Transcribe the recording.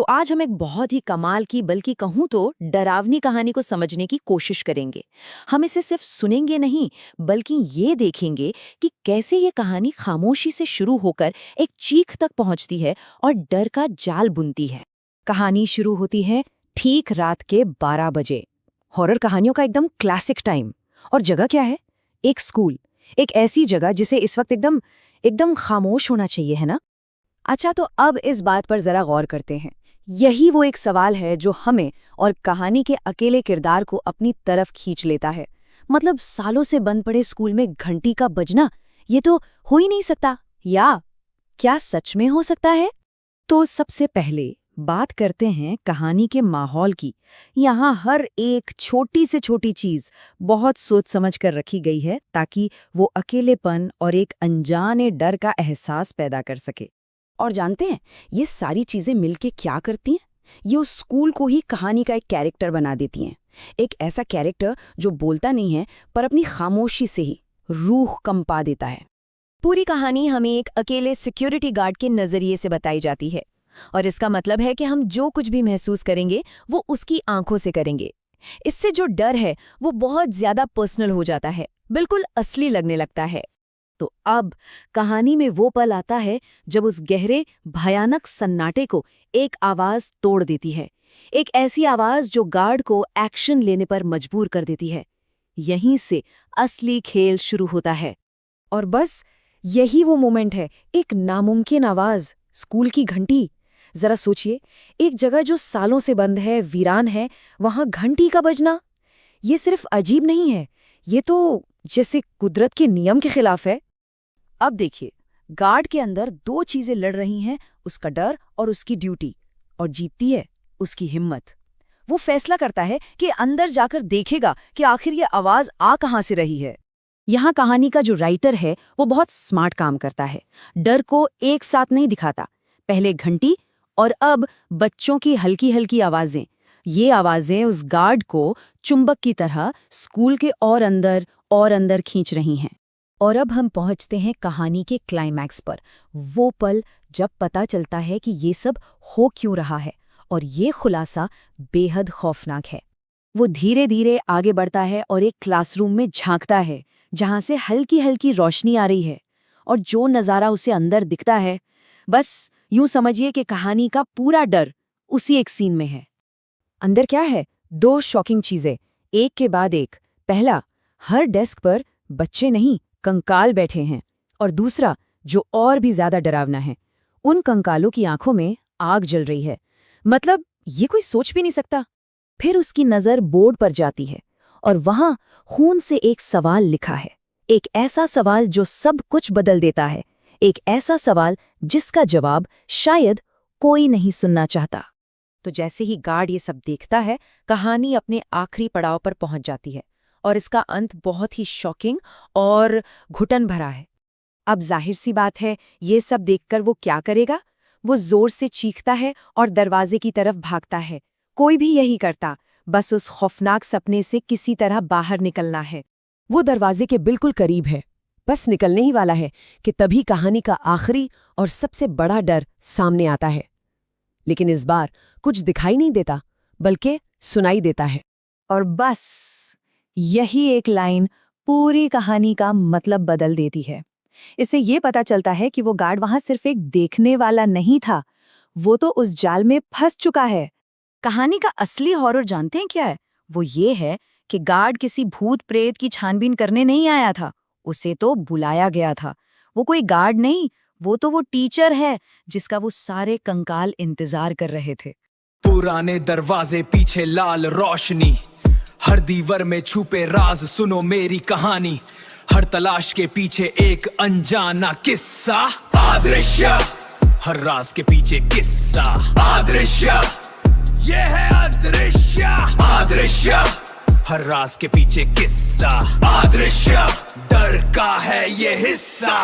आज हम एक बहुत ही कमाल की बल्कि कहूँ तो डरावनी कहानी को समझने की कोशिश करेंगे। हम इसे सिर्फ सुनेंगे नहीं बल्कि ये देखेंगे कि कैसे ये कहानी खामोशी से शुरू होकर एक चीख तक पहुंचती है और डर का जाल बुनती है। कहानी शुरू होती है ठीक रात के 12 बजे। हॉरर कहानियों का एकदम क्लासिक टाइम। और जगह क्या है? एक स्कूल। एक ऐसी जगह जिसे इस वक्त एकदम एकदम खामोश होना चाहिए, है ना? अच्छा, तो अब इस बात पर जरा गौर करते हैं। यही वो एक सवाल है जो हमें और कहानी के अकेले किरदार को अपनी तरफ खींच लेता है। मतलब सालों से बंद पड़े स्कूल में घंटी का बजना, ये तो हो ही नहीं सकता। या क्या सच में हो सकता है? तो सबसे पहले बात करते हैं कहानी के माहौल की। यहाँ हर एक छोटी से छोटी चीज बहुत सोच समझ कर रखी गई है ताकि वो अकेलेपन और एक अनजाने डर का एहसास पैदा कर सके। और जानते हैं ये सारी चीजें मिलके क्या करती हैं? ये उस स्कूल को ही कहानी का एक कैरेक्टर बना देती हैं। एक ऐसा कैरेक्टर जो बोलता नहीं है पर अपनी खामोशी से ही रूह कंपा देता है। पूरी कहानी हमें एक अकेले सिक्योरिटी गार्ड के नजरिए से बताई जाती है और इसका मतलब है कि हम जो कुछ भी महसूस करेंगे वो उसकी आंखों से करेंगे। इससे जो डर है वो बहुत ज्यादा पर्सनल हो जाता है, बिल्कुल असली लगने लगता है। तो अब कहानी में वो पल आता है जब उस गहरे भयानक सन्नाटे को एक आवाज तोड़ देती है। एक ऐसी आवाज जो गार्ड को एक्शन लेने पर मजबूर कर देती है। यहीं से असली खेल शुरू होता है। और बस यही वो मोमेंट है, एक नामुमकिन आवाज, स्कूल की घंटी। जरा सोचिए, एक जगह जो सालों से बंद है, वीरान है, वहां घंटी का बजना। ये सिर्फ अजीब नहीं है, ये तो जैसे कुदरत के नियम के खिलाफ है। अब देखिए, गार्ड के अंदर दो चीजें लड़ रही हैं, उसका डर और उसकी ड्यूटी, और जीतती है उसकी हिम्मत। वो फैसला करता है कि अंदर जाकर देखेगा कि आखिर ये आवाज आ कहां से रही है। यहाँ कहानी का जो राइटर है वो बहुत स्मार्ट काम करता है। डर को एक साथ नहीं दिखाता, पहले घंटी और अब बच्चों की हल्की हल्की आवाजें। ये आवाजें उस गार्ड को चुंबक की तरह स्कूल के और अंदर खींच रही हैं। और अब हम पहुंचते हैं कहानी के क्लाइमैक्स पर, वो पल जब पता चलता है कि ये सब हो क्यों रहा है, और ये खुलासा बेहद खौफनाक है। वो धीरे धीरे आगे बढ़ता है और एक क्लासरूम में झांकता है जहां से हल्की हल्की रोशनी आ रही है, और जो नज़ारा उसे अंदर दिखता है, बस यूं समझिए कि कहानी का पूरा डर उसी एक सीन में है। अंदर क्या है? दो शॉकिंग चीजें, एक के बाद एक। पहला, हर डेस्क पर बच्चे नहीं, कंकाल बैठे हैं। और दूसरा, जो और भी ज्यादा डरावना है, उन कंकालों की आंखों में आग जल रही है। मतलब ये कोई सोच भी नहीं सकता। फिर उसकी नजर बोर्ड पर जाती है और वहां खून से एक सवाल लिखा है। एक ऐसा सवाल जो सब कुछ बदल देता है। एक ऐसा सवाल जिसका जवाब शायद कोई नहीं सुनना चाहता। तो जैसे ही गार्ड ये सब देखता है, कहानी अपने आखिरी पड़ाव पर पहुंच जाती है और इसका अंत बहुत ही शॉकिंग और घुटन भरा है। अब जाहिर सी बात है, ये सब देखकर वो क्या करेगा? वो जोर से चीखता है और दरवाजे की तरफ भागता है। कोई भी यही करता, बस उस खौफनाक सपने से किसी तरह बाहर निकलना है। वो दरवाजे के बिल्कुल करीब है, बस निकलने ही वाला है कि तभी कहानी का आखिरी और सबसे बड़ा डर सामने आता है। लेकिन इस बार कुछ दिखाई नहीं देता, बल्कि सुनाई देता है। और बस यही एक लाइन पूरी कहानी का मतलब बदल देती है। इससे ये पता चलता है कि वो गार्ड वहां सिर्फ एक देखने वाला नहीं था, वो तो उस जाल में फंस चुका है। कहानी का असली हॉरर जानते हैं क्या है? वो ये है कि गार्ड किसी भूत प्रेत की छानबीन करने नहीं आया था, उसे तो बुलाया गया था। वो कोई गार्ड नहीं, वो तो वो टीचर है जिसका वो सारे कंकाल इंतजार कर रहे थे। पुराने दरवाजे पीछे लाल रोशनी, हर दीवार में छुपे राज, सुनो मेरी कहानी। हर तलाश के पीछे एक अनजाना किस्सा, अदृश्य। हर राज के पीछे किस्सा, अदृश्य। ये है अदृश्य, अदृश्य। हर राज के पीछे किस्सा, अदृश्य। डर का है ये हिस्सा।